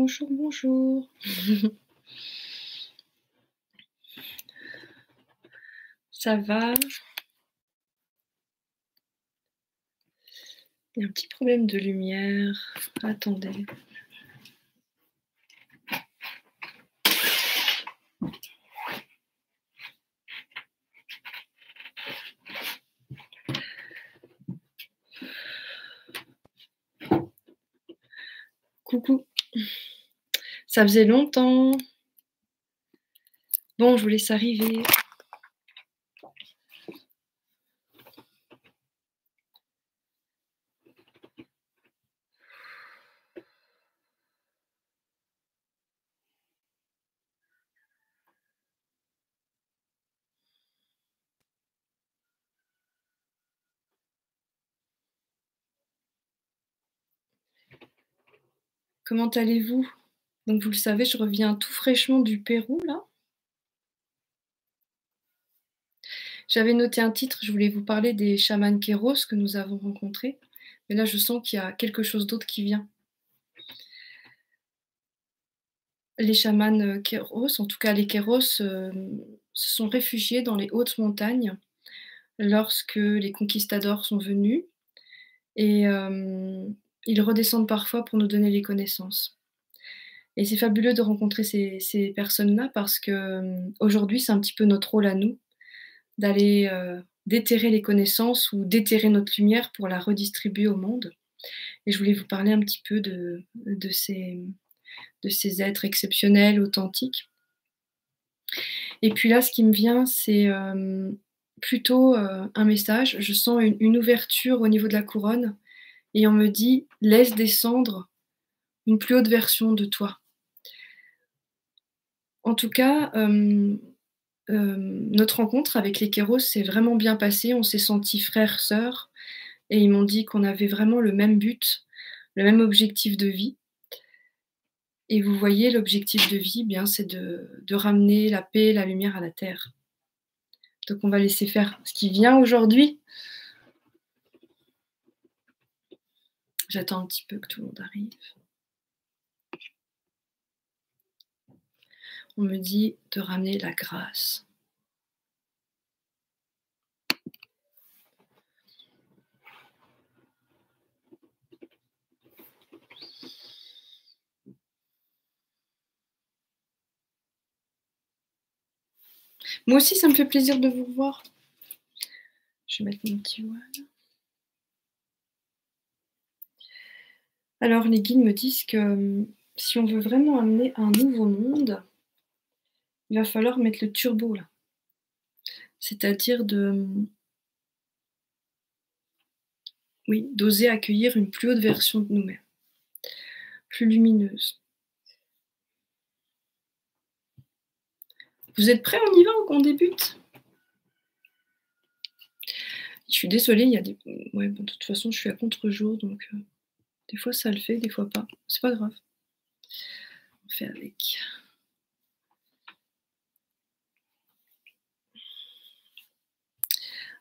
Bonjour, bonjour. Ça va? Il y a un petit problème de lumière. Attendez. Coucou. Ça faisait longtemps. Bon, je vous laisse arriver. Comment allez-vous? Donc vous le savez, je reviens tout fraîchement du Pérou là. J'avais noté un titre, je voulais vous parler des chamans Kéros que nous avons rencontrés. Mais là, je sens qu'il y a quelque chose d'autre qui vient. Les chamans Kéros, en tout cas les Kéros, se sont réfugiés dans les hautes montagnes lorsque les conquistadors sont venus et ils redescendent parfois pour nous donner les connaissances. Et c'est fabuleux de rencontrer ces personnes-là parce que, aujourd'hui, c'est un petit peu notre rôle à nous d'aller, déterrer les connaissances ou déterrer notre lumière pour la redistribuer au monde. Et je voulais vous parler un petit peu de ces êtres exceptionnels, authentiques. Et puis là, ce qui me vient, c'est, plutôt, un message. Je sens une ouverture au niveau de la couronne et on me dit: «Laisse descendre une plus haute version de toi». En tout cas, notre rencontre avec les Kéros s'est vraiment bien passée. On s'est sentis frères, sœurs et ils m'ont dit qu'on avait vraiment le même but, le même objectif de vie. Et vous voyez, l'objectif de vie, eh bien, c'est de ramener la paix et la lumière à la terre. Donc on va laisser faire ce qui vient aujourd'hui. J'attends un petit peu que tout le monde arrive. On me dit de ramener la grâce. Moi aussi, ça me fait plaisir de vous voir. Je vais mettre mon petit voile. Alors les guides me disent que, si on veut vraiment amener un nouveau monde, il va falloir mettre le turbo là. C'est-à-dire oui, d'oser accueillir une plus haute version de nous-mêmes, plus lumineuse. Vous êtes prêts? On y va? On débute? Je suis désolée, il y a des ouais, bon, de toute façon, je suis à contre-jour, donc des fois ça le fait, des fois pas. C'est pas grave. On fait avec.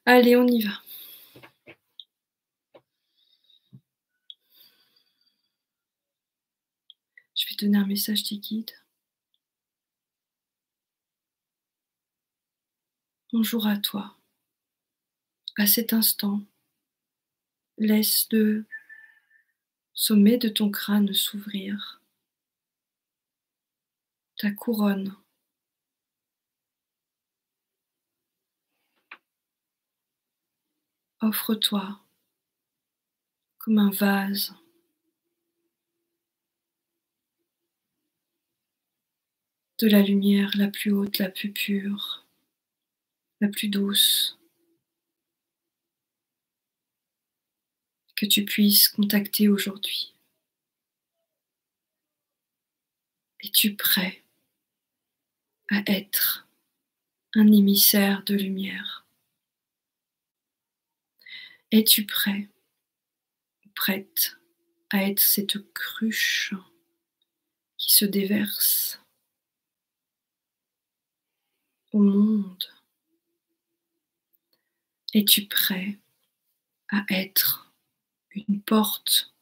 Allez, on y va. Je vais donner un message des guides. Bonjour à toi. À cet instant, laisse le sommet de ton crâne s'ouvrir. Ta couronne. Offre-toi comme un vase. De la lumière la plus haute, la plus pure, la plus douce. Que tu puisses contacter aujourd'hui. Es-tu prêt à être un émissaire de lumière? Es-tu prêt ou prête à être cette cruche qui se déverse au monde? Es-tu prêt à être une porte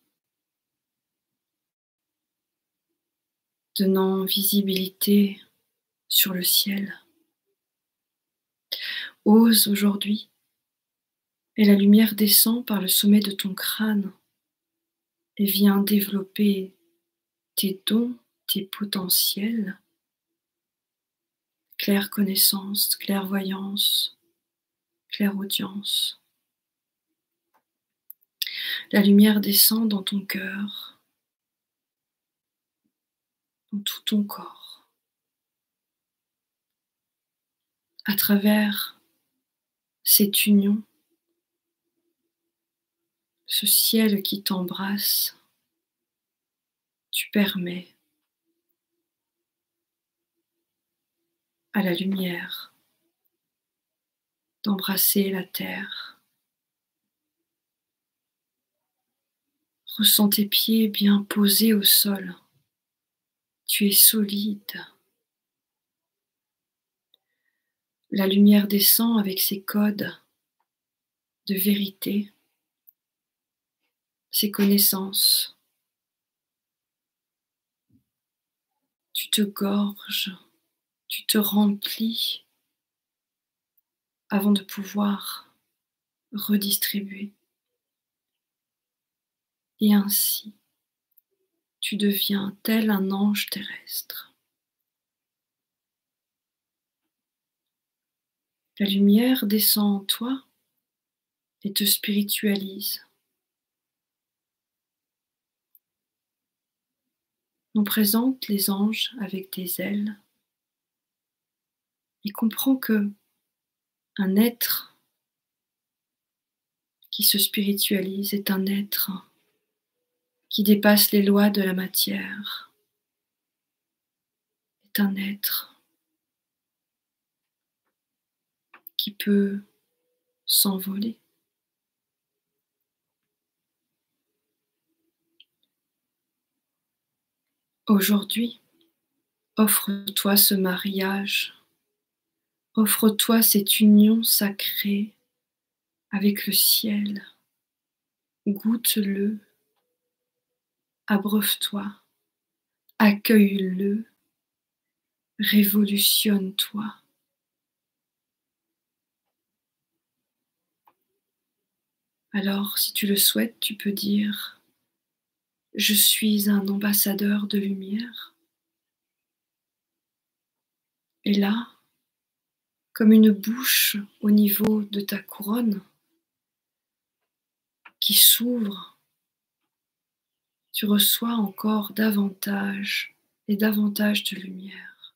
donnant visibilité sur le ciel. Ose aujourd'hui, et la lumière descend par le sommet de ton crâne et vient développer tes dons, tes potentiels, claire connaissance, clairvoyance, clairaudience. La lumière descend dans ton cœur, dans tout ton corps, à travers cette union, ce ciel qui t'embrasse. Tu permets à la lumière d'embrasser la terre. Ressens tes pieds bien posés au sol. Tu es solide. La lumière descend avec ses codes de vérité, ses connaissances. Tu te gorges, tu te remplis avant de pouvoir redistribuer. Et ainsi, tu deviens tel un ange terrestre. La lumière descend en toi et te spiritualise. On présente les anges avec des ailes et comprend que un être qui se spiritualise est un être qui dépasse les lois de la matière, est un être qui peut s'envoler. Aujourd'hui, offre-toi ce mariage, offre-toi cette union sacrée avec le ciel, goûte-le, abreuve-toi, accueille-le, révolutionne-toi. Alors, si tu le souhaites, tu peux dire « Je suis un ambassadeur de lumière ». Et là, comme une bouche au niveau de ta couronne qui s'ouvre, tu reçois encore davantage et davantage de lumière.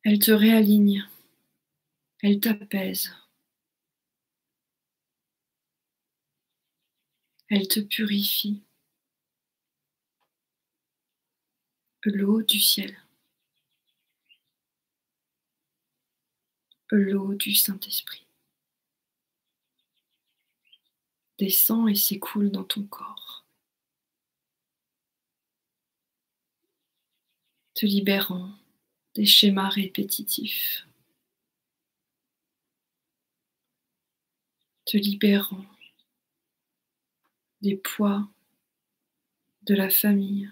Elle te réaligne, elle t'apaise, elle te purifie. L'eau du ciel, l'eau du Saint-Esprit descend et s'écoule dans ton corps, te libérant des schémas répétitifs, te libérant des poids de la famille.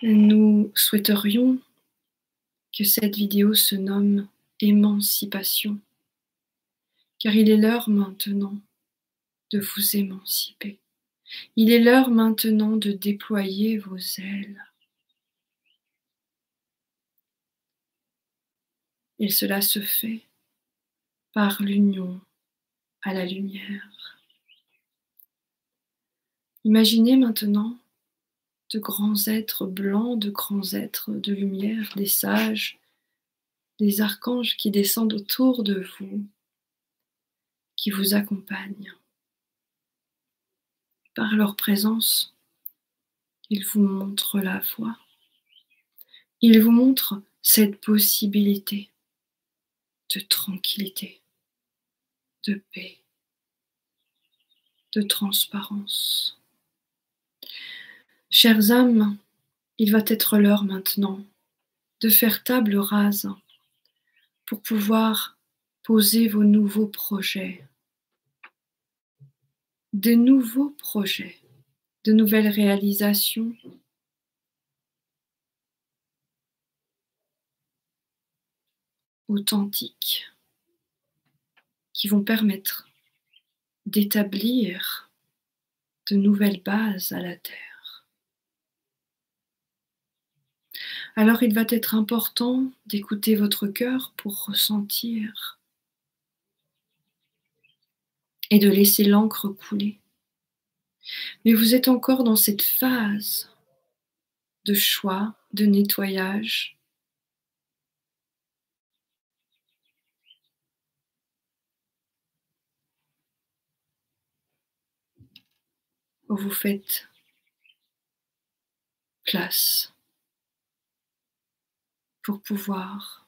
Nous souhaiterions que cette vidéo se nomme émancipation, car il est l'heure maintenant de vous émanciper. Il est l'heure maintenant de déployer vos ailes. Et cela se fait par l'union à la lumière. Imaginez maintenant de grands êtres blancs, de grands êtres de lumière, des sages, des archanges qui descendent autour de vous, qui vous accompagnent. Par leur présence, ils vous montrent la voie. Ils vous montrent cette possibilité de tranquillité, de paix, de transparence. Chères âmes, il va être l'heure maintenant de faire table rase pour pouvoir poser vos nouveaux projets. de nouveaux projets, de nouvelles réalisations authentiques qui vont permettre d'établir de nouvelles bases à la Terre. Alors il va être important d'écouter votre cœur pour ressentir et de laisser l'encre couler. Mais vous êtes encore dans cette phase de choix, de nettoyage. Où vous faites place pour pouvoir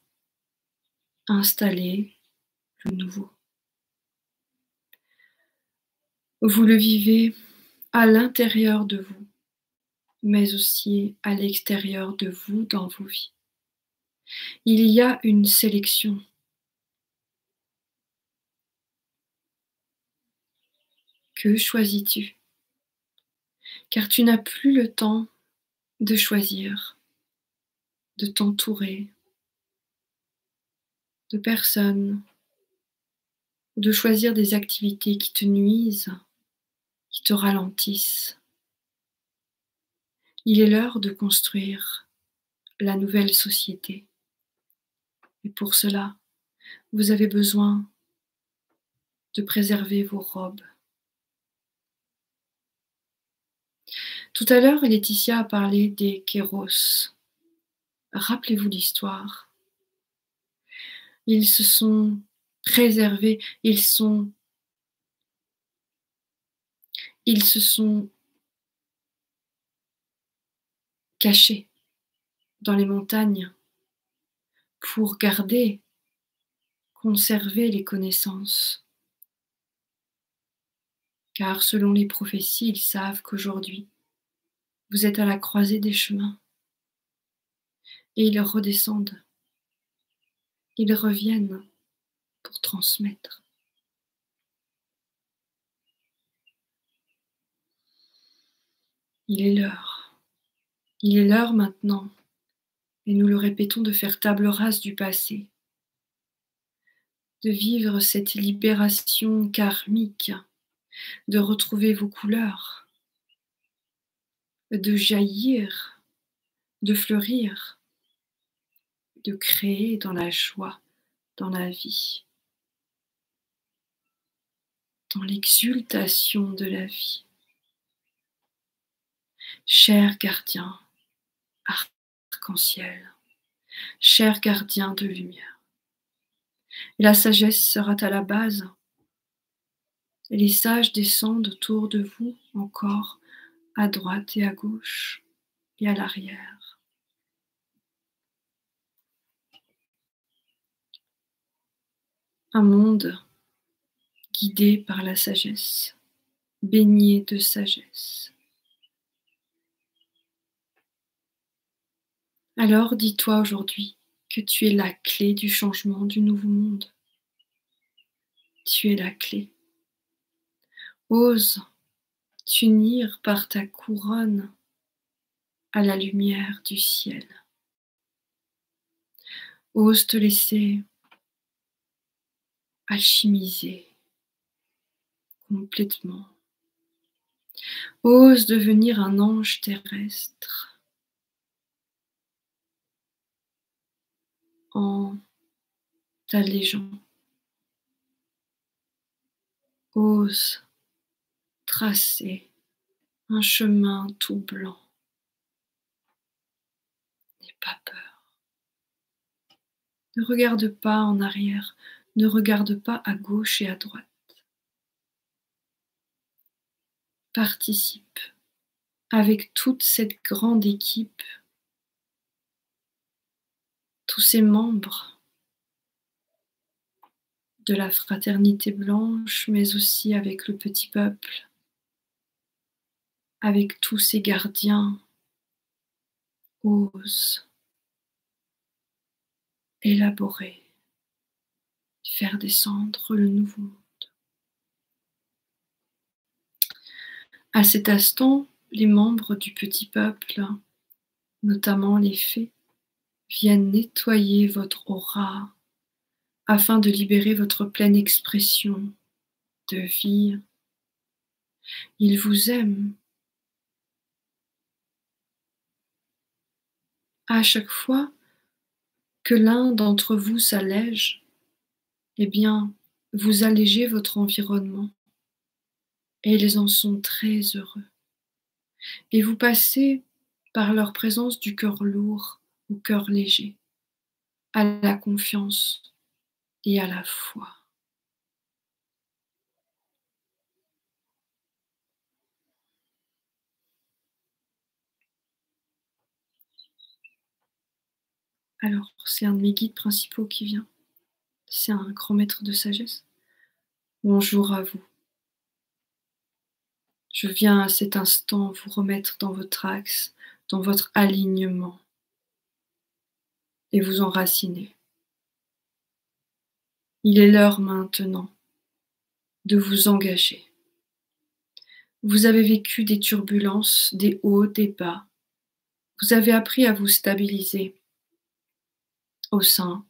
installer le nouveau. Vous le vivez à l'intérieur de vous, mais aussi à l'extérieur de vous dans vos vies. Il y a une sélection. Que choisis-tu? Car tu n'as plus le temps de choisir, de t'entourer de personnes, de choisir des activités qui te nuisent, qui te ralentissent. Il est l'heure de construire la nouvelle société. Et pour cela, vous avez besoin de préserver vos robes. Tout à l'heure, Laetitia a parlé des kéros. Rappelez-vous l'histoire. Ils se sont préservés, ils se sont cachés dans les montagnes pour garder, conserver les connaissances. Car selon les prophéties, ils savent qu'aujourd'hui, vous êtes à la croisée des chemins. Et ils redescendent. Ils reviennent pour transmettre. Il est l'heure. Il est l'heure maintenant, et nous le répétons, de faire table rase du passé, de vivre cette libération karmique, de retrouver vos couleurs, de jaillir, de fleurir, de créer dans la joie, dans la vie, dans l'exultation de la vie. Cher gardien, arc-en-ciel, cher gardien de lumière, et la sagesse sera à la base, et les sages descendent autour de vous encore à droite et à gauche et à l'arrière. Un monde guidé par la sagesse, baigné de sagesse. Alors dis-toi aujourd'hui que tu es la clé du changement du nouveau monde. Tu es la clé. Ose t'unir par ta couronne à la lumière du ciel. Ose te laisser alchimiser complètement. Ose devenir un ange terrestre en t'allégeant. Ose tracer un chemin tout blanc. N'aie pas peur. Ne regarde pas en arrière, ne regarde pas à gauche et à droite. Participe avec toute cette grande équipe, tous ces membres de la fraternité blanche, mais aussi avec le petit peuple, avec tous ces gardiens. Ose élaborer, faire descendre le nouveau monde. À cet instant, les membres du petit peuple, notamment les fées, viennent nettoyer votre aura afin de libérer votre pleine expression de vie. Ils vous aiment. À chaque fois que l'un d'entre vous s'allège, eh bien, vous allégez votre environnement et ils en sont très heureux. Et vous passez par leur présence du cœur lourd au cœur léger, à la confiance et à la foi. Alors, c'est un de mes guides principaux qui vient. C'est un grand maître de sagesse. Bonjour à vous. Je viens à cet instant vous remettre dans votre axe, dans votre alignement et vous enraciner. Il est l'heure maintenant de vous engager. Vous avez vécu des turbulences, des hauts, des bas. Vous avez appris à vous stabiliser au sein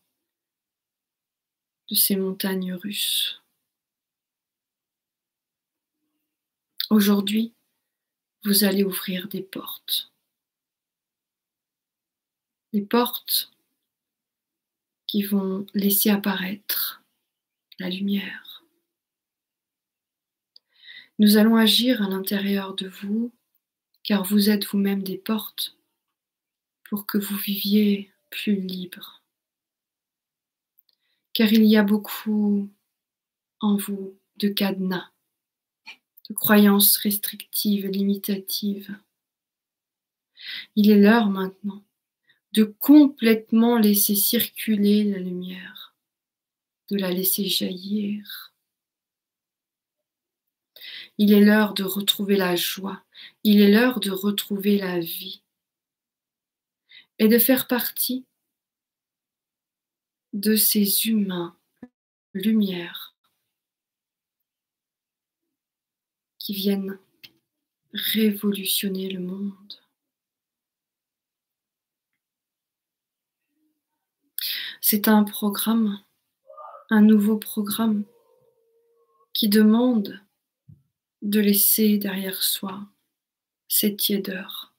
de ces montagnes russes. Aujourd'hui, vous allez ouvrir des portes. Des portes qui vont laisser apparaître la lumière. Nous allons agir à l'intérieur de vous, car vous êtes vous-même des portes pour que vous viviez plus libre. Car il y a beaucoup en vous de cadenas, de croyances restrictives, limitatives. Il est l'heure maintenant de complètement laisser circuler la lumière, de la laisser jaillir. Il est l'heure de retrouver la joie, il est l'heure de retrouver la vie et de faire partie de ces humains lumière qui viennent révolutionner le monde. C'est un programme, un nouveau programme qui demande de laisser derrière soi ces tiédeurs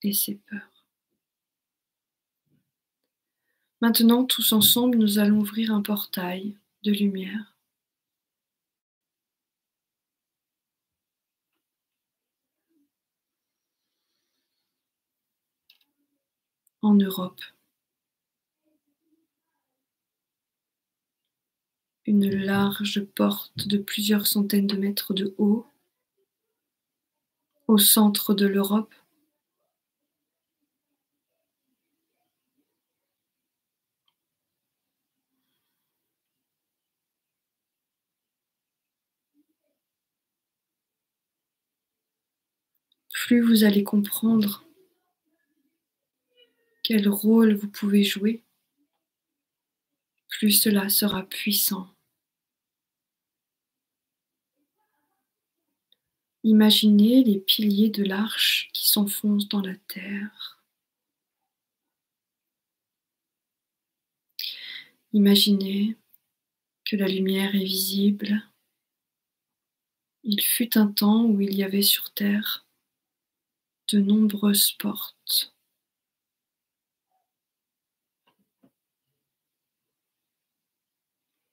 et ces peurs. Maintenant, tous ensemble, nous allons ouvrir un portail de lumière. En Europe. Une large porte de plusieurs centaines de mètres de haut au centre de l'Europe. Plus vous allez comprendre quel rôle vous pouvez jouer, plus cela sera puissant. Imaginez les piliers de l'arche qui s'enfoncent dans la terre. Imaginez que la lumière est visible. Il fut un temps où il y avait sur terre de nombreuses portes.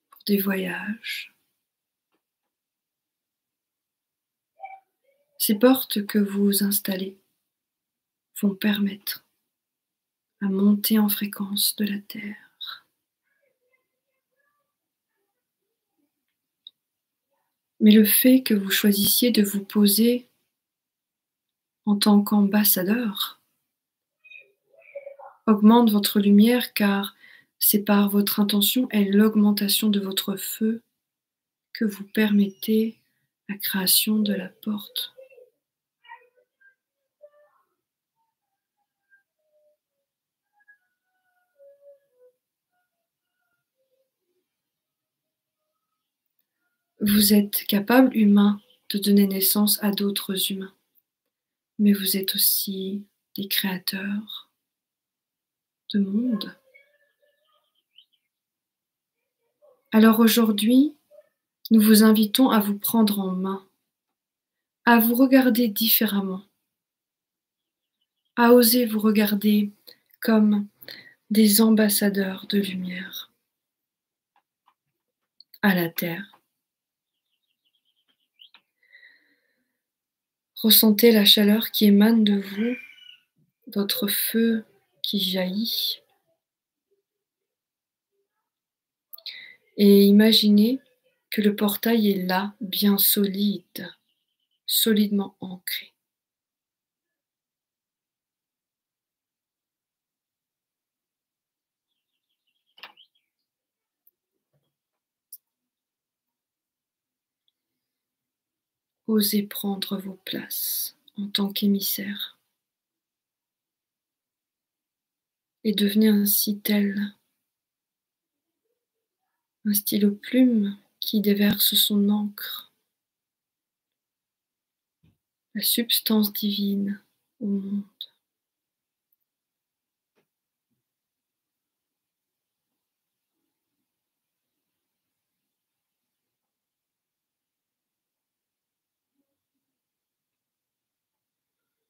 Pour des voyages. Ces portes que vous installez vont permettre à monter en fréquence de la Terre. Mais le fait que vous choisissiez de vous poser en tant qu'ambassadeur augmente votre lumière car c'est par votre intention et l'augmentation de votre feu que vous permettez la création de la porte. Vous êtes capable, humain, de donner naissance à d'autres humains. Mais vous êtes aussi des créateurs de monde. Alors aujourd'hui, nous vous invitons à vous prendre en main, à vous regarder différemment, à oser vous regarder comme des ambassadeurs de lumière à la Terre. Ressentez la chaleur qui émane de vous, votre feu qui jaillit. Et imaginez que le portail est là, bien solide, solidement ancré. Osez prendre vos places en tant qu'émissaire et devenez ainsi tel un stylo plume qui déverse son encre, la substance divine au monde.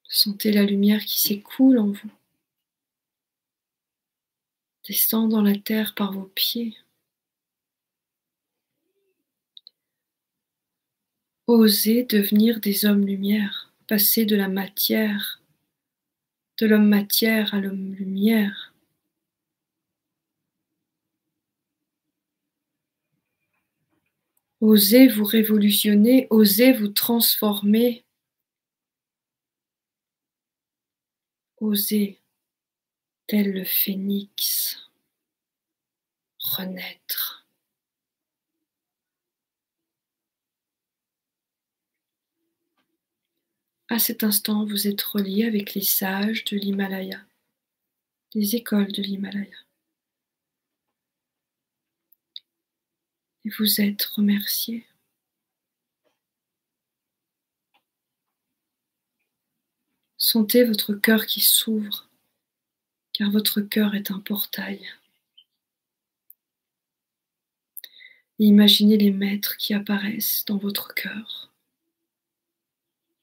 Sentez la lumière qui s'écoule en vous, descend dans la terre par vos pieds. Osez devenir des hommes-lumière, passer de la matière, de l'homme-matière à l'homme-lumière. Osez vous révolutionner, osez vous transformer. Osez, tel le phénix, renaître. À cet instant, vous êtes relié avec les sages de l'Himalaya, des écoles de l'Himalaya. Et vous êtes remerciés. Sentez votre cœur qui s'ouvre, car votre cœur est un portail. Et imaginez les maîtres qui apparaissent dans votre cœur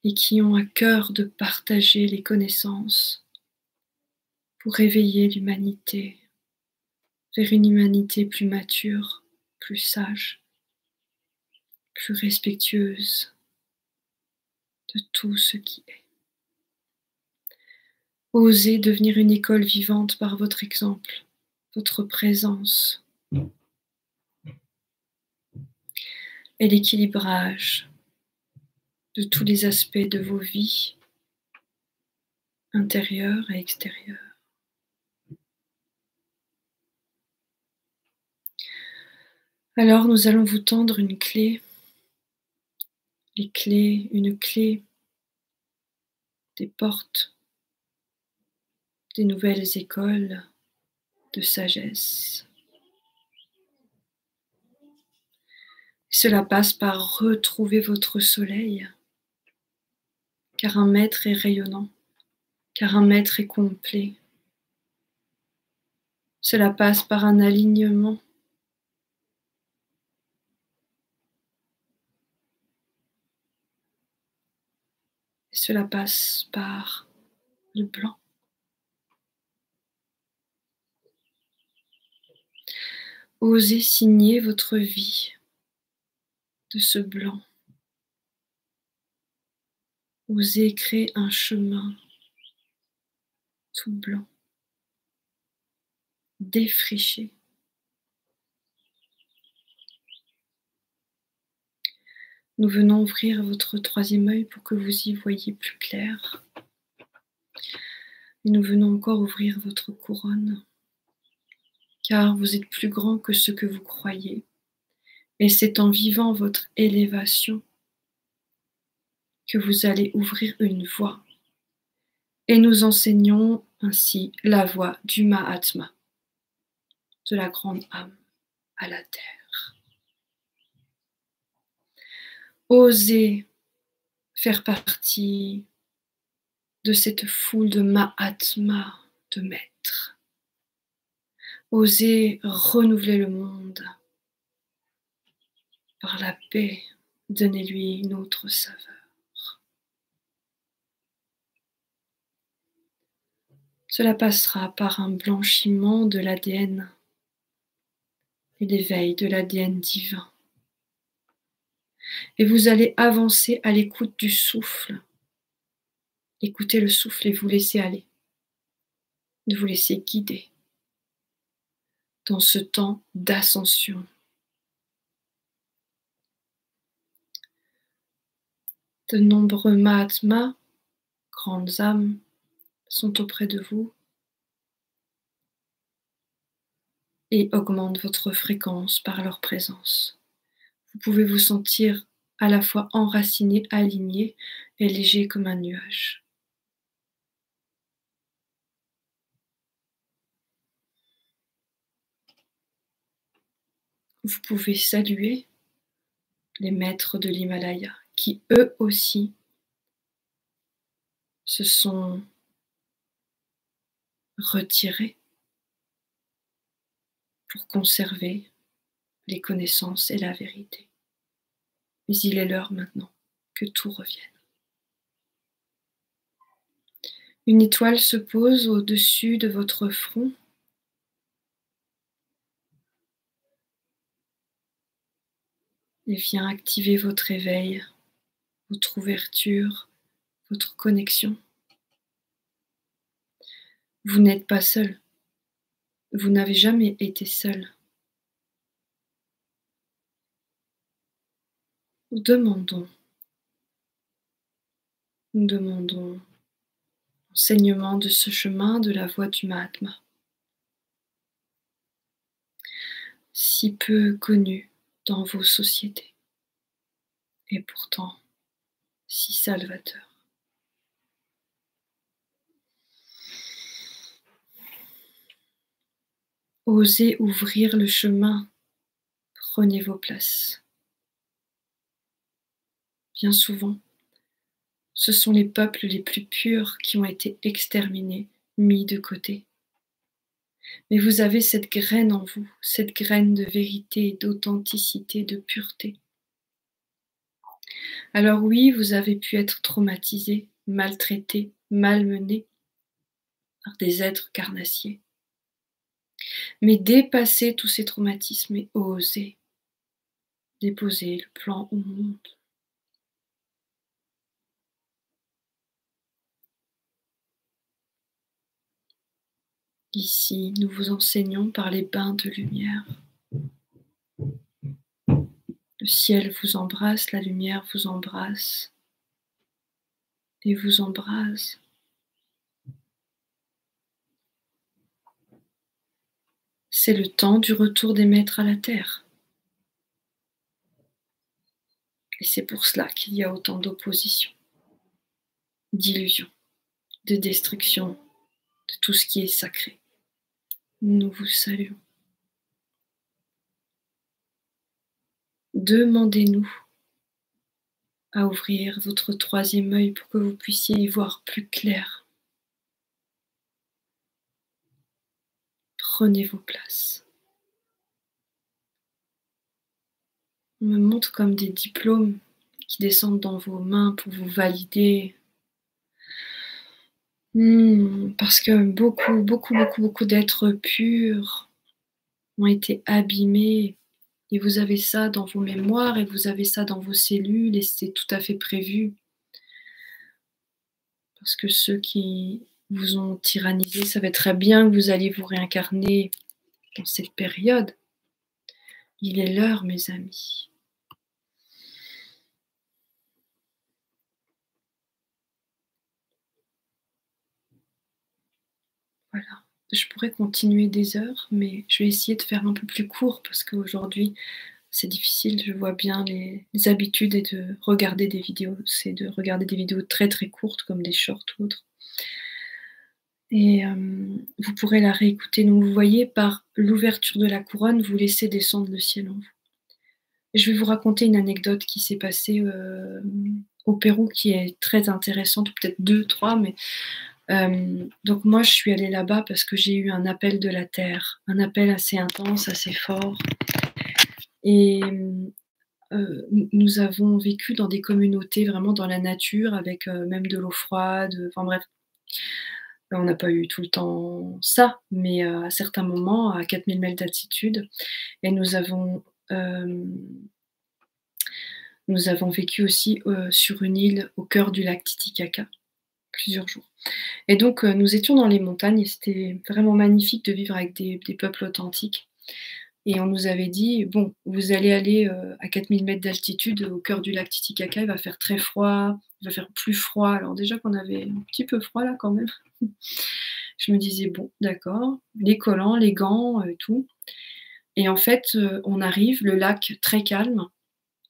et qui ont à cœur de partager les connaissances pour réveiller l'humanité vers une humanité plus mature, plus sage, plus respectueuse de tout ce qui est. Osez devenir une école vivante par votre exemple, votre présence et l'équilibrage de tous les aspects de vos vies, intérieures et extérieures. Alors nous allons vous tendre une clé, une clé des portes des nouvelles écoles de sagesse. Cela passe par retrouver votre soleil, car un maître est rayonnant, car un maître est complet. Cela passe par un alignement. Et cela passe par le blanc. Osez signer votre vie de ce blanc. Osez créer un chemin tout blanc, défriché. Nous venons ouvrir votre troisième œil pour que vous y voyiez plus clair. Et nous venons encore ouvrir votre couronne, car vous êtes plus grand que ce que vous croyez. Et c'est en vivant votre élévation que vous allez ouvrir une voie. Et nous enseignons ainsi la voie du Mahatma, de la grande âme à la terre. Osez faire partie de cette foule de Mahatma, de maîtres. Osez renouveler le monde par la paix, donnez-lui une autre saveur. Cela passera par un blanchiment de l'ADN et l'éveil de l'ADN divin. Et vous allez avancer à l'écoute du souffle. Écoutez le souffle et vous laissez aller. De vous laisser guider dans ce temps d'ascension. De nombreux Mahatmas, grandes âmes, sont auprès de vous et augmentent votre fréquence par leur présence. Vous pouvez vous sentir à la fois enraciné, aligné et léger comme un nuage. Vous pouvez saluer les maîtres de l'Himalaya qui eux aussi se sont retirés pour conserver les connaissances et la vérité. Mais il est l'heure maintenant que tout revienne. Une étoile se pose au-dessus de votre front. Et vient activer votre éveil, votre ouverture, votre connexion. Vous n'êtes pas seul. Vous n'avez jamais été seul. Nous demandons l'enseignement de ce chemin de la voie du Mahatma, si peu connu dans vos sociétés, et pourtant si salvateur. Osez ouvrir le chemin, prenez vos places. Bien souvent, ce sont les peuples les plus purs qui ont été exterminés, mis de côté. Mais vous avez cette graine en vous, cette graine de vérité, d'authenticité, de pureté. Alors oui, vous avez pu être traumatisé, maltraité, malmené par des êtres carnassiers. Mais dépassez tous ces traumatismes et osez déposer le plan au monde. Ici, nous vous enseignons par les bains de lumière. Le ciel vous embrasse, la lumière vous embrasse et vous embrase. C'est le temps du retour des maîtres à la terre. Et c'est pour cela qu'il y a autant d'opposition, d'illusions, de destruction, de tout ce qui est sacré. Nous vous saluons. Demandez-nous à ouvrir votre troisième œil pour que vous puissiez y voir plus clair. Prenez vos places. On me montre comme des diplômes qui descendent dans vos mains pour vous valider. Parce que beaucoup d'êtres purs ont été abîmés. Et vous avez ça dans vos mémoires et vous avez ça dans vos cellules et c'est tout à fait prévu. Parce que ceux qui vous ont tyrannisé savaient très bien que vous alliez vous réincarner dans cette période. Il est l'heure, mes amis. Voilà. Je pourrais continuer des heures, mais je vais essayer de faire un peu plus court parce qu'aujourd'hui, c'est difficile. Je vois bien les habitudes et de regarder des vidéos. C'est de regarder des vidéos très très courtes comme des shorts ou autres. Et vous pourrez la réécouter. Donc vous voyez, par l'ouverture de la couronne, vous laissez descendre le ciel en vous. Et je vais vous raconter une anecdote qui s'est passée au Pérou qui est très intéressante, ou peut-être 2, 3, mais donc moi je suis allée là-bas parce que j'ai eu un appel de la terre, un appel assez intense, assez fort et nous avons vécu dans des communautés vraiment dans la nature avec, même de l'eau froide, enfin bref. On n'a pas eu tout le temps ça, mais à certains moments, à 4 000 mètres d'altitude et nous avons vécu aussi, sur une île au cœur du lac Titicaca, plusieurs jours et donc nous étions dans les montagnes et c'était vraiment magnifique de vivre avec des peuples authentiques et on nous avait dit: «Bon, vous allez aller, à 4 000 mètres d'altitude au cœur du lac Titicaca, il va faire très froid, il va faire plus froid». Alors déjà qu'on avait un petit peu froid là quand même. Je me disais: «Bon, d'accord», les collants, les gants, tout et en fait, on arrive, le lac très calme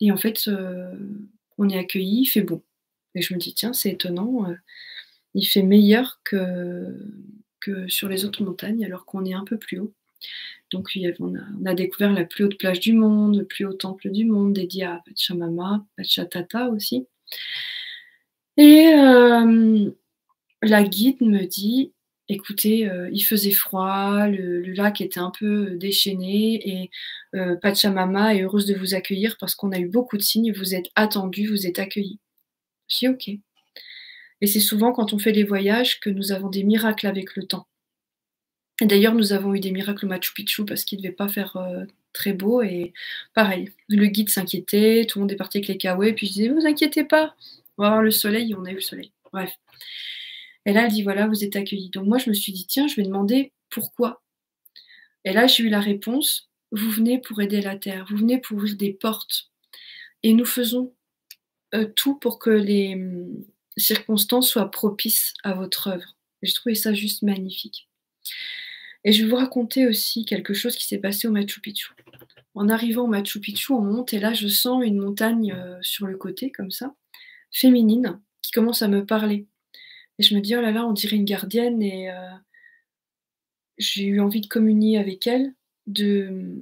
et en fait, on est accueillis, il fait beau et je me dis: «Tiens, c'est étonnant, il fait meilleur que sur les autres montagnes alors qu'on est un peu plus haut». Donc il y avait on a découvert la plus haute plage du monde, le plus haut temple du monde dédié à Pachamama, Pachachatata aussi et la guide me dit: «Écoutez, il faisait froid, le lac était un peu déchaîné et Pachamama est heureuse de vous accueillir parce qu'on a eu beaucoup de signes, vous êtes attendus, vous êtes accueillis». Je dis: «OK» et c'est souvent quand on fait des voyages que nous avons des miracles avec le temps. Et d'ailleurs, nous avons eu des miracles au Machu Picchu parce qu'il devait pas faire, très beau et pareil, le guide s'inquiétait, tout le monde est parti avec les caouets, puis je disais: «Vous inquiétez pas, on va avoir le soleil» et on a eu le soleil. Bref. Et là, elle dit: «Voilà, vous êtes accueillis». Donc moi, je me suis dit: «Tiens, je vais demander pourquoi?» et là, j'ai eu la réponse: «Vous venez pour aider la terre, vous venez pour ouvrir des portes et nous faisons, tout pour que les, circonstances soient propices à votre œuvre». Et j'ai trouvé ça juste magnifique. Et je vais vous raconter aussi quelque chose qui s'est passé au Machu Picchu. En arrivant au Machu Picchu, on monte et là, je sens une montagne, sur le côté comme ça, féminine, qui commence à me parler et je me dis: «Oh là là, on dirait une gardienne» et j'ai eu envie de communier avec elle, de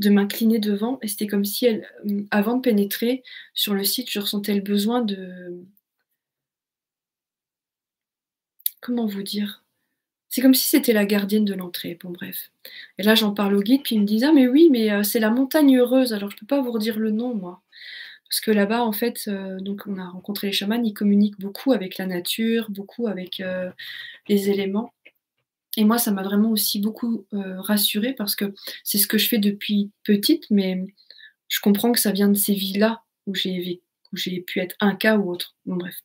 m'incliner devant et c'était comme si elle, avant de pénétrer sur le site, je ressentais le besoin de comment vous dire? C'est comme si c'était la gardienne de l'entrée, bon bref. Et là, j'en parle au guide, puis il me dit: «Ah mais oui, mais c'est la montagne heureuse». Alors je peux pas vous redire le nom moi, parce que là-bas en fait, donc on a rencontré les chamans, ils communiquent beaucoup avec la nature, beaucoup avec, les éléments. Et moi, ça m'a vraiment aussi beaucoup, rassurée parce que c'est ce que je fais depuis petite, mais je comprends que ça vient de ces vies-là où j'ai pu être un cas ou autre. Bon bref.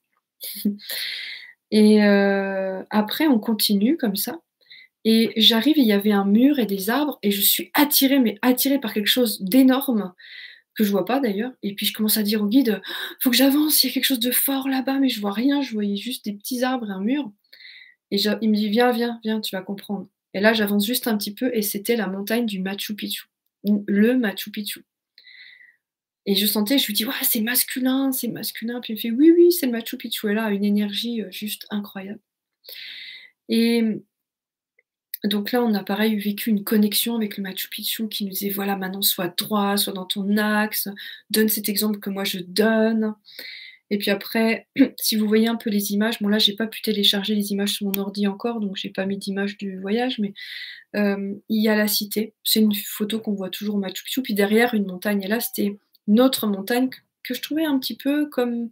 Et après on continue comme ça et j'arrive et il y avait un mur et des arbres et je suis attirée, mais attirée par quelque chose d'énorme, que je vois pas d'ailleurs et puis je commence à dire au guide: «Faut que j'avance, il y a quelque chose de fort là-bas», mais je vois rien, je voyais juste des petits arbres et un mur. Et il me dit: «Viens, viens, viens, tu vas comprendre» et là, j'avance juste un petit peu et c'était la montagne du Machu Picchu, ou le Machu Picchu et je sentais, je lui dis: «Waouh, c'est masculin», puis il me fait: «Oui, oui, c'est le Machu Picchu» et là, une énergie, juste incroyable et donc là, on a pareil vécu une connexion avec le Machu Picchu qui nous disait: «Voilà, maintenant sois droit, sois dans ton axe, donne cet exemple que moi je donne». Et puis après, si vous voyez un peu les images, bon là j'ai pas pu télécharger les images sur mon ordi encore, donc j'ai pas mis d'image du voyage, mais il y a la cité. C'est une photo qu'on voit toujours au Machu Picchu, puis derrière une montagne et là c'était une autre montagne que je trouvais un petit peu comme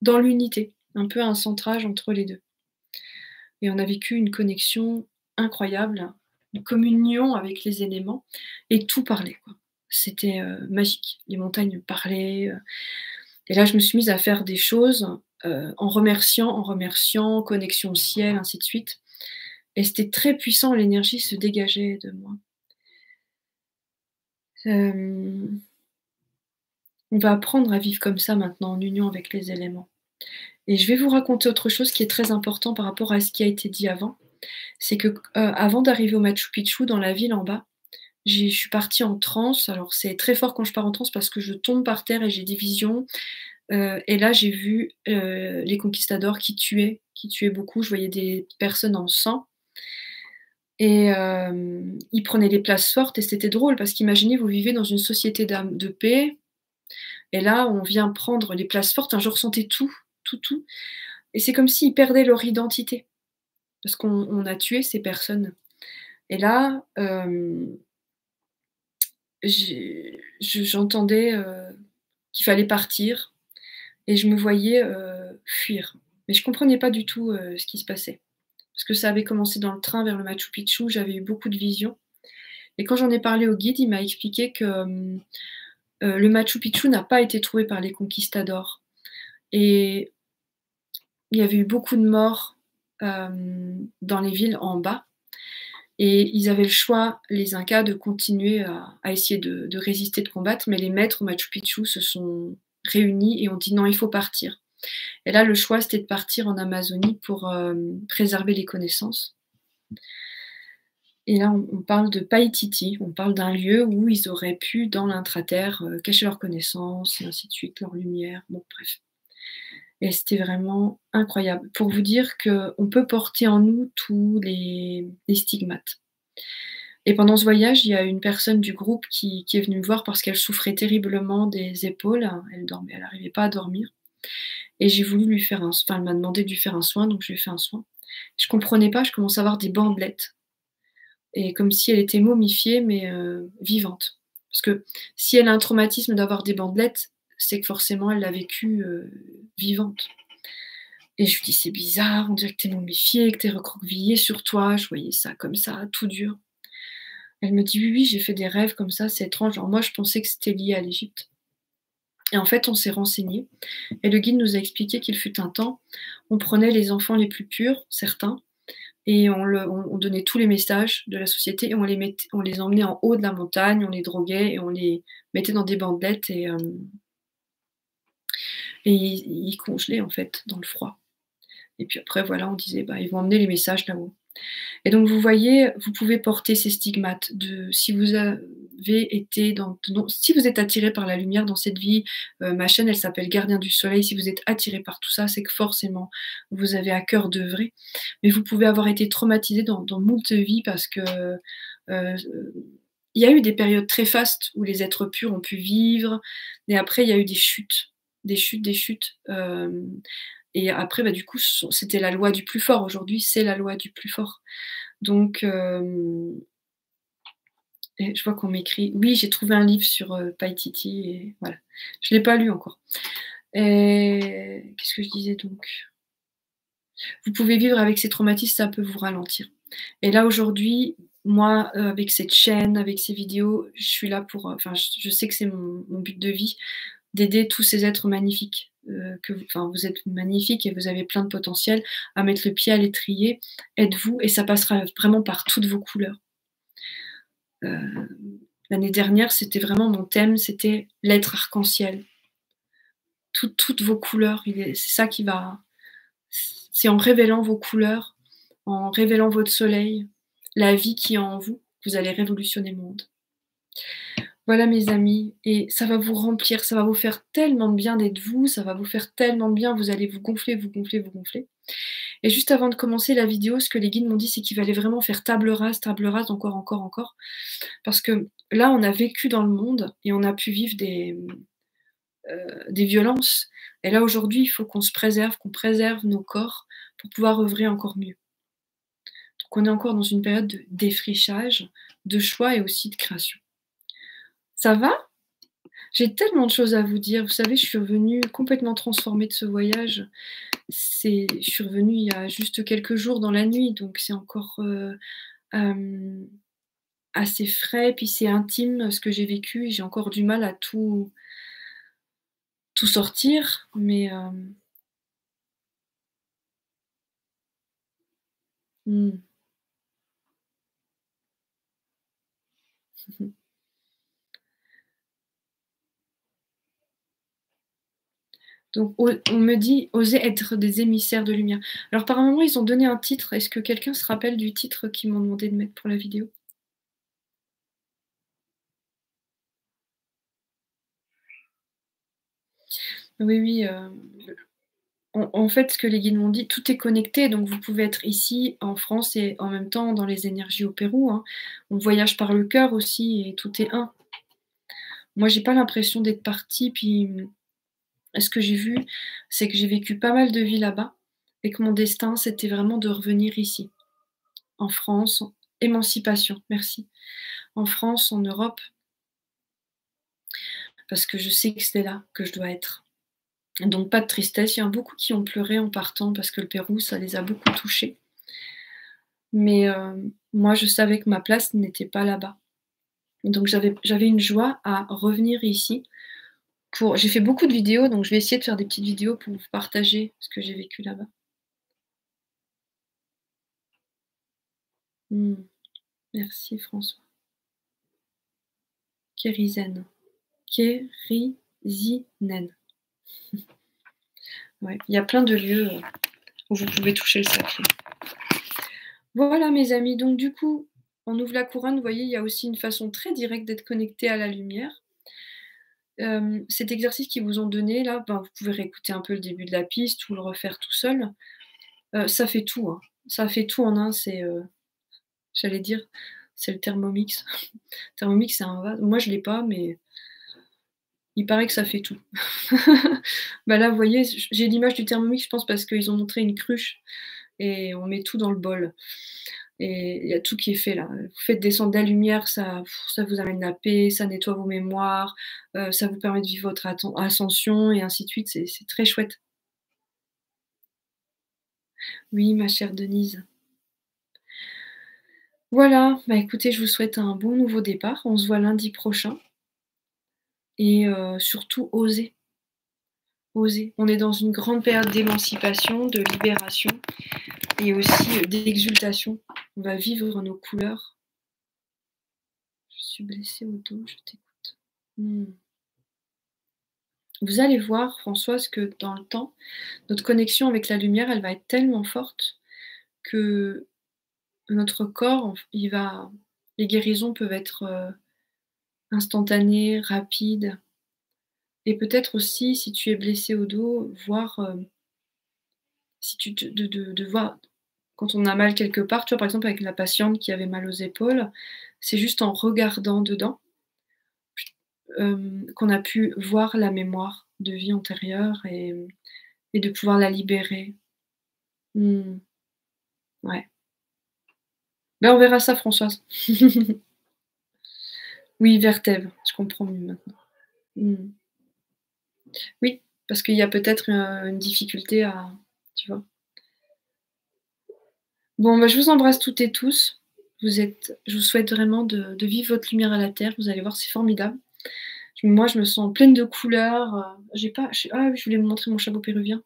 dans l'unité, un peu un centrage entre les 2. Et on a vécu une connexion incroyable, une communion avec les éléments et tout parlait quoi. C'était, magique. Les montagnes parlaient, et là, je me suis mise à faire des choses, en remerciant, connexion au ciel, ainsi de suite et c'était très puissant, l'énergie se dégageait de moi. Hem, on va apprendre à vivre comme ça maintenant, en union avec les éléments et je vais vous raconter autre chose qui est très important par rapport à ce qui a été dit avant. C'est que, avant d'arriver au Machu Picchu, dans la ville en bas, je suis partie en transe. Alors c'est très fort quand je pars en transe parce que je tombe par terre et j'ai des visions. Et là, j'ai vu, les conquistadors qui tuaient beaucoup. Je voyais des personnes en sang et ils prenaient les places fortes et c'était drôle parce qu'imaginez, vous vivez dans une société de paix et là, on vient prendre les places fortes. Enfin, je ressentais tout, tout, tout, et c'est comme s'ils perdaient leur identité parce qu'on a tué ces personnes, et là, j'entendais, qu'il fallait partir, et je me voyais, fuir. Mais je comprenais pas du tout, ce qui se passait. Parce que ça avait commencé dans le train vers le Machu Picchu, j'avais eu beaucoup de visions, et quand j'en ai parlé au guide, il m'a expliqué que, le Machu Picchu n'a pas été trouvé par les conquistadors, et il y avait eu beaucoup de morts, dans les villes en bas, et ils avaient le choix, les Incas, de continuer à essayer de résister, de combattre, mais les maîtres au Machu Picchu se sont réunis et ont dit: «Non, il faut partir». Et là, le choix, c'était de partir en Amazonie pour, préserver les connaissances, et là, on parle de Païtiti, on parle d'un lieu où ils auraient pu, dans l'intraterre, cacher leurs connaissances et ainsi de suite, leur lumière, bon bref, et c'était vraiment incroyable. Pour vous dire qu'on peut porter en nous tous les stigmates. Et pendant ce voyage, il y a une personne du groupe qui est venue me voir parce qu'elle souffrait terriblement des épaules, elle n'arrivait pas à dormir, et j'ai voulu lui faire elle m'a demandé de lui faire un soin, donc je lui ai fait un soin. Je comprenais pas, je commençais à avoir des bandelettes, et comme si elle était momifiée, mais vivante. Parce que si elle a un traumatisme d'avoir des bandelettes, c'est que forcément elle l'a vécu, vivante. Et je lui dis: «C'est bizarre, on dirait que tu es momifiée, que tu es recroquevillée sur toi». Je voyais ça comme ça, tout dur. Elle me dit: «Oui, oui, j'ai fait des rêves comme ça, c'est étrange». Alors moi, je pensais que c'était lié à l'Égypte, et en fait, on s'est renseignés, et le guide nous a expliqué qu'il fut un temps, on prenait les enfants les plus purs, certains, et on donnait tous les messages de la société, et on les emmenait en haut de la montagne, on les droguait et on les mettait dans des bandelettes, et ils congelaient en fait dans le froid, et puis après voilà, on disait: «Bah, ils vont emmener les messages là-haut». Et donc vous voyez, vous pouvez porter ces stigmates de si vous avez été si vous êtes attiré par la lumière dans cette vie, ma chaîne elle s'appelle Gardien du soleil, si vous êtes attiré par tout ça, c'est que forcément vous avez à cœur d'œuvrer. Mais vous pouvez avoir été traumatisé dans moult vies parce que, il y a eu des périodes très fastes où les êtres purs ont pu vivre, et après il y a eu des chutes, des chutes, des chutes, et après, bah, du coup, c'était la loi du plus fort. Aujourd'hui, c'est la loi du plus fort. Donc, et je vois qu'on m'écrit: «Oui, j'ai trouvé un livre sur, Païtiti», et voilà. Je l'ai pas lu encore. Et qu'est-ce que je disais donc? Vous pouvez vivre avec ces traumatismes, ça peut vous ralentir. Et là, aujourd'hui, moi, avec cette chaîne, avec ces vidéos, je suis là pour, enfin, je sais que c'est mon but de vie, d'aider tous ces êtres magnifiques, que vous êtes magnifiques et vous avez plein de potentiel, à mettre le pied à l'étrier. Êtes-vous, et ça passera vraiment par toutes vos couleurs. Heu, L'année dernière, c'était vraiment mon thème, c'était l'être arc-en-ciel. Toutes vos couleurs, c'est ça qui va, c'est en révélant vos couleurs, en révélant votre soleil, la vie qui est en vous, vous allez révolutionner le monde. Voilà mes amis, et ça va vous remplir, ça va vous faire tellement de bien d'être vous, ça va vous faire tellement de bien, vous allez vous gonfler, vous gonfler, vous gonfler. Et juste avant de commencer la vidéo, ce que les guides m'ont dit, c'est qu'il fallait vraiment faire table rase, encore, encore, encore. Parce que là, on a vécu dans le monde et on a pu vivre des violences. Et là, aujourd'hui, il faut qu'on se préserve, qu'on préserve nos corps pour pouvoir œuvrer encore mieux. Donc on est encore dans une période de défrichage, de choix et aussi de création. Ça va? J'ai tellement de choses à vous dire. Vous savez, je suis revenue complètement transformée de ce voyage. Je suis revenue il y a juste quelques jours dans la nuit, donc c'est encore, hem, assez frais, puis c'est intime ce que j'ai vécu, et j'ai encore du mal à tout sortir, mais mmh. Donc on me dit: «Oser être des émissaires de lumière». Alors par un moment, ils ont donné un titre. Est-ce que quelqu'un se rappelle du titre qu'ils m'ont demandé de mettre pour la vidéo? Oui, oui, en fait, ce que les guides m'ont dit, tout est connecté, donc vous pouvez être ici en France et en même temps dans les énergies au Pérou, hein. On voyage par le cœur aussi et tout est un. moi, j'ai pas l'impression d'être partie, puis, ce que j'ai vu, c'est que j'ai vécu pas mal de vie là-bas et que mon destin, c'était vraiment de revenir ici, en France. Émancipation, merci. En France, en Europe, parce que je sais que c'est là que je dois être. Donc pas de tristesse, il y en a beaucoup qui ont pleuré en partant parce que le Pérou, ça les a beaucoup touchés. Mais, moi, je savais que ma place n'était pas là-bas. Donc j'avais une joie à revenir ici pour j'ai fait beaucoup de vidéos, donc je vais essayer de faire des petites vidéos pour vous partager ce que j'ai vécu là-bas. Mmh. Merci François. Kérizène. Kérizinen. Ouais, il y a plein de lieux, où vous pouvez toucher le sacré. Voilà mes amis, donc du coup, on ouvre la couronne, vous voyez, il y a aussi une façon très directe d'être connecté à la lumière. Cet exercice qu'ils vous ont donné là, ben, vous pouvez réécouter un peu le début de la piste ou le refaire tout seul. Ça fait tout, hein. Ça fait tout en un, c'est, j'allais dire, c'est le Thermomix. Thermomix, c'est un vase. Moi, je l'ai pas, mais il paraît que ça fait tout. Bah, là, vous voyez, j'ai l'image du Thermomix, je pense parce qu'ils ont montré une cruche et on met tout dans le bol et il y a tout qui est fait là. Vous faites descendre de la lumière, ça vous amène la paix, ça nettoie vos mémoires, ça vous permet de vivre votre ascension et ainsi de suite, c'est très chouette. Oui, ma chère Denise. Voilà, bah, écoutez, je vous souhaite un bon nouveau départ. On se voit lundi prochain et surtout osez, osez. On est dans une grande période d'émancipation, de libération et aussi, d'exultation. On va vivre nos couleurs. Je suis blessée au dos, je t'écoute. Mmh. Vous allez voir, Françoise, que dans le temps, notre connexion avec la lumière, elle va être tellement forte que notre corps, il va les guérisons peuvent être, instantanées, rapides et peut-être aussi, si tu es blessé au dos, voir, si tu te de voir quand on a mal quelque part, tu vois, par exemple, avec la patiente qui avait mal aux épaules, c'est juste en regardant dedans, qu'on a pu voir la mémoire de vie antérieure et de pouvoir la libérer. Mmh, ouais. Ben, on verra ça, Françoise. Oui, vertèbre, je comprends mieux maintenant. Mmh. Oui, parce qu'il y a peut-être, une difficulté à tu vois? Bon, bah, je vous embrasse toutes et tous. Je vous souhaite vraiment de vivre votre lumière à la terre. Vous allez voir, c'est formidable. Moi, je me sens pleine de couleurs, j'ai pas je ah oui, je voulais vous montrer mon chapeau péruvien.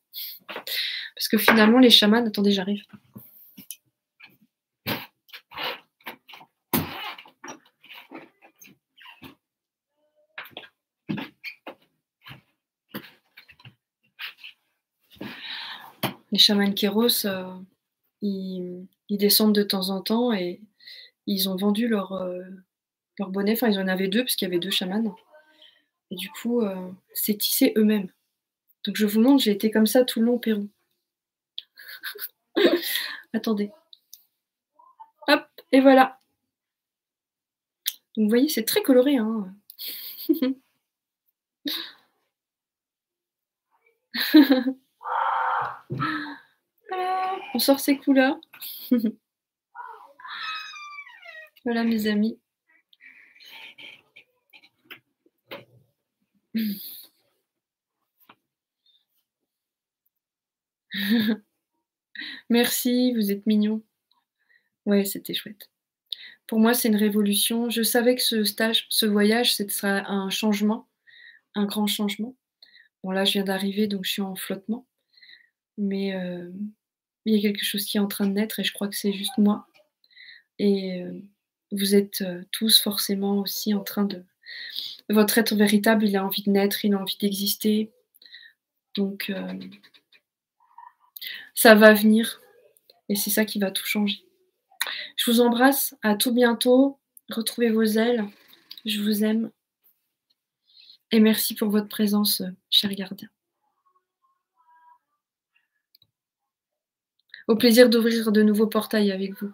Parce que finalement, les chamans attendez, j'arrive. Les chamans Kéros, ils descendent de temps en temps et ils ont vendu leur bonnet. Enfin, ils en avaient 2 parce qu'il y avait 2 chamans et du coup, c'est tissé eux-mêmes. Donc je vous montre, j'ai été comme ça tout le long au Pérou. Attendez. Hop et voilà. Donc vous voyez, c'est très coloré, hein. Voilà, on sort ses couleurs. Voilà mes amis. Merci, vous êtes mignons. Ouais, c'était chouette. Pour moi, c'est une révolution. Je savais que ce voyage, ce serait un changement, un grand changement. Bon là, je viens d'arriver, donc je suis en flottement, mais il y a quelque chose qui est en train de naître et je crois que c'est juste moi et vous êtes, tous forcément aussi en train de votre être véritable, il a envie de naître, il a envie d'exister, donc ça va venir et c'est ça qui va tout changer. Je vous embrasse, à tout bientôt, retrouvez vos ailes, je vous aime et merci pour votre présence, cher gardien. Au plaisir d'ouvrir de nouveaux portails avec vous.